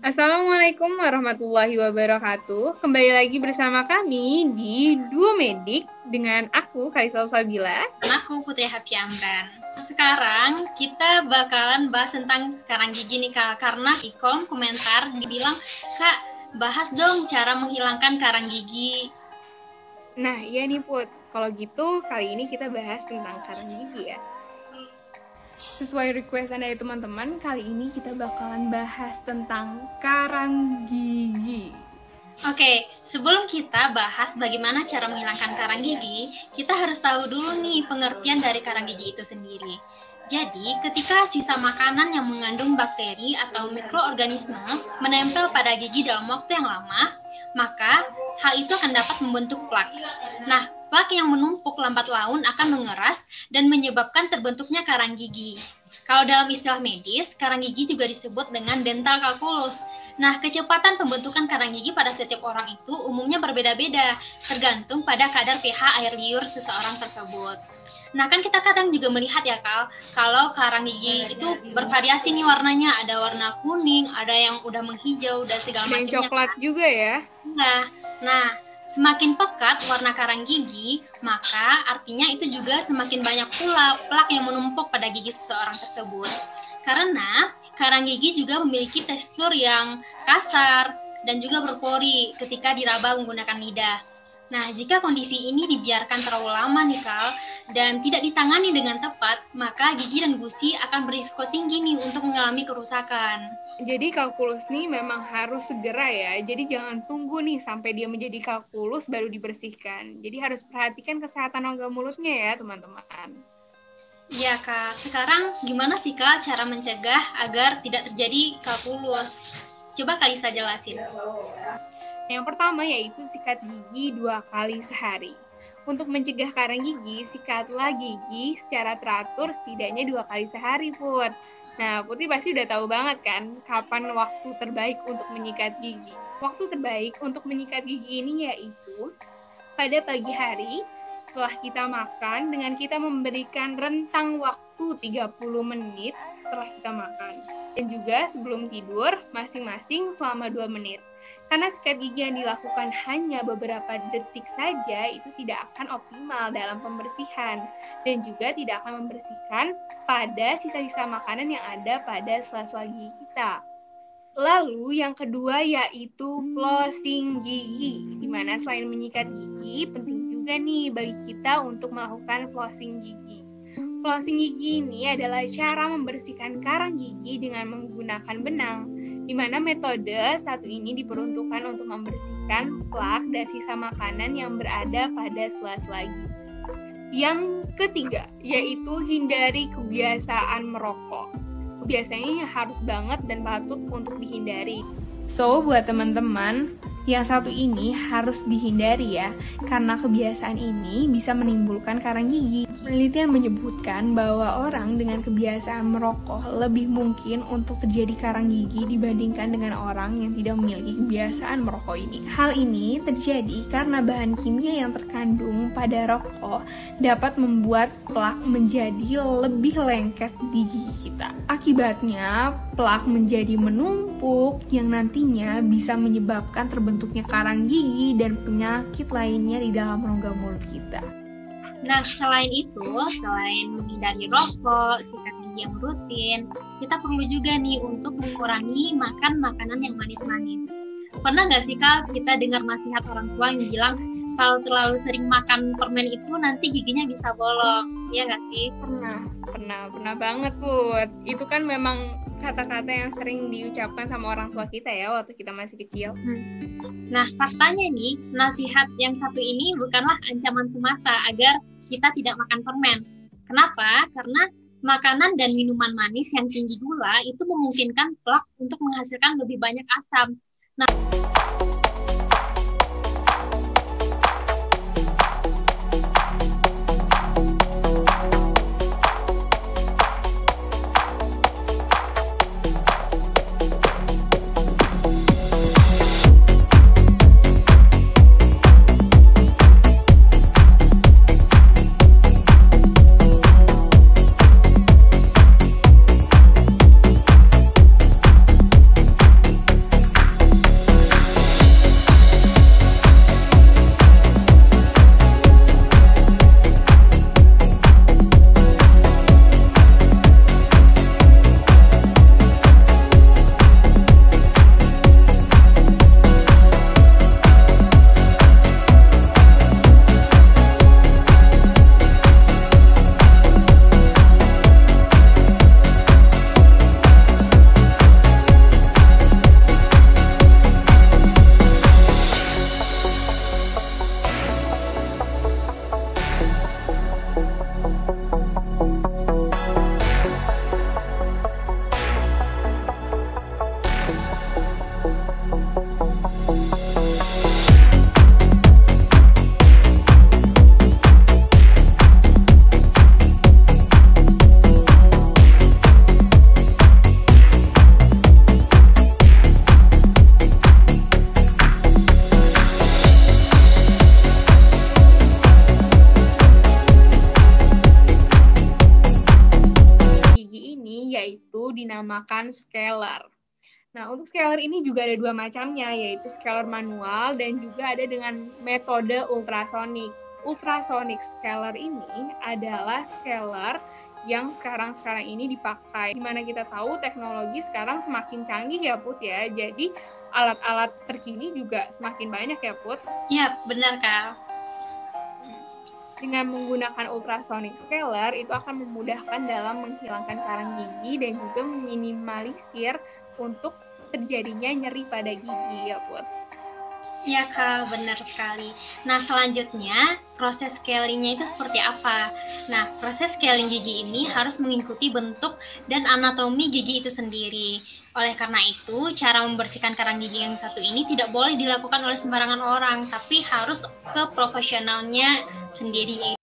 Assalamualaikum warahmatullahi wabarakatuh. Kembali lagi bersama kami di Duo Medik dengan aku Karisal Sabila dan aku Putri Hapsi Amran. Sekarang kita bakalan bahas tentang karang gigi nih Kak, karena di kolom komentar dibilang, "Kak, bahas dong cara menghilangkan karang gigi." Nah, iya nih Put. Kalau gitu kali ini kita bahas tentang karang gigi ya. Sesuai requestan dari teman-teman, kali ini kita bakalan bahas tentang karang gigi. Oke, sebelum kita bahas bagaimana cara menghilangkan karang gigi, kita harus tahu dulu nih pengertian dari karang gigi itu sendiri. Jadi, ketika sisa makanan yang mengandung bakteri atau mikroorganisme menempel pada gigi dalam waktu yang lama, maka hal itu akan dapat membentuk plak. Nah, plak yang menumpuk lambat laun akan mengeras dan menyebabkan terbentuknya karang gigi. Kalau dalam istilah medis, karang gigi juga disebut dengan dental calculus. Nah, kecepatan pembentukan karang gigi pada setiap orang itu umumnya berbeda-beda, tergantung pada kadar pH air liur seseorang tersebut. Nah, kan kita kadang juga melihat ya, Kal, kalau karang gigi itu bervariasi nih warnanya, ada warna kuning, ada yang udah menghijau, dan segala macamnya. Dan coklat juga ya. Nah, semakin pekat warna karang gigi, maka artinya itu juga semakin banyak pula plak yang menumpuk pada gigi seseorang tersebut. Karena karang gigi juga memiliki tekstur yang kasar dan juga berpori ketika diraba menggunakan lidah. Nah, jika kondisi ini dibiarkan terlalu lama nih Kal, dan tidak ditangani dengan tepat, maka gigi dan gusi akan berisiko tinggi nih untuk mengalami kerusakan. Jadi kalkulus nih memang harus segera ya, jadi jangan tunggu nih sampai dia menjadi kalkulus baru dibersihkan. Jadi harus perhatikan kesehatan rongga mulutnya ya teman-teman. Iya Kak, sekarang gimana sih Kak cara mencegah agar tidak terjadi kalkulus? Coba Kalisa jelasin. Yang pertama yaitu sikat gigi 2 kali sehari. Untuk mencegah karang gigi, sikatlah gigi secara teratur setidaknya 2 kali sehari, Put. Nah, Putri pasti udah tahu banget kan kapan waktu terbaik untuk menyikat gigi. Waktu terbaik untuk menyikat gigi ini yaitu pada pagi hari setelah kita makan dengan kita memberikan rentang waktu 30 menit setelah kita makan. Dan juga sebelum tidur masing-masing selama 2 menit. Karena sikat gigi yang dilakukan hanya beberapa detik saja itu tidak akan optimal dalam pembersihan dan juga tidak akan membersihkan pada sisa-sisa makanan yang ada pada sela-sela gigi kita. Lalu yang kedua yaitu flossing gigi, di mana selain menyikat gigi penting juga nih bagi kita untuk melakukan flossing gigi. Flossing gigi ini adalah cara membersihkan karang gigi dengan menggunakan benang, di mana metode satu ini diperuntukkan untuk membersihkan plak dan sisa makanan yang berada pada sela-sela gigi. Yang ketiga, yaitu hindari kebiasaan merokok. Kebiasaan ini harus banget dan patut untuk dihindari. So, buat teman-teman, yang satu ini harus dihindari ya, karena kebiasaan ini bisa menimbulkan karang gigi. Penelitian menyebutkan bahwa orang dengan kebiasaan merokok lebih mungkin untuk terjadi karang gigi dibandingkan dengan orang yang tidak memiliki kebiasaan merokok ini. Hal ini terjadi karena bahan kimia yang terkandung pada rokok dapat membuat plak menjadi lebih lengket di gigi kita. Akibatnya, plak menjadi menumpuk yang nantinya bisa menyebabkan terbentuknya karang gigi dan penyakit lainnya di dalam rongga mulut kita. Nah, selain itu, selain menghindari rokok, sikat gigi yang rutin, kita perlu juga nih untuk mengurangi makan makanan yang manis-manis. Pernah nggak sih Kak kita dengar nasihat orang tua yang bilang kalau terlalu sering makan permen itu nanti giginya bisa bolong, iya nggak sih? Pernah banget Put. Itu kan memang kata-kata yang sering diucapkan sama orang tua kita ya waktu kita masih kecil. Nah, faktanya nih, nasihat yang satu ini bukanlah ancaman semata agar kita tidak makan permen. Kenapa? Karena makanan dan minuman manis yang tinggi gula itu memungkinkan plak untuk menghasilkan lebih banyak asam. Nah, dinamakan scaler. Nah, untuk scaler ini juga ada dua macamnya, yaitu scaler manual dan juga ada dengan metode ultrasonik. Ultrasonic scaler ini adalah scaler yang sekarang ini dipakai. Dimana kita tahu teknologi sekarang semakin canggih ya Put ya, jadi alat-alat terkini juga semakin banyak ya Put. Iya, benar Kak. Dengan menggunakan ultrasonic scaler itu akan memudahkan dalam menghilangkan karang gigi dan juga meminimalisir untuk terjadinya nyeri pada gigi ya Put. Iya Kak, benar sekali. Nah selanjutnya proses scalingnya itu seperti apa? Nah proses scaling gigi ini harus mengikuti bentuk dan anatomi gigi itu sendiri. Oleh karena itu cara membersihkan karang gigi yang satu ini tidak boleh dilakukan oleh sembarangan orang, tapi harus ke profesionalnya sendiri.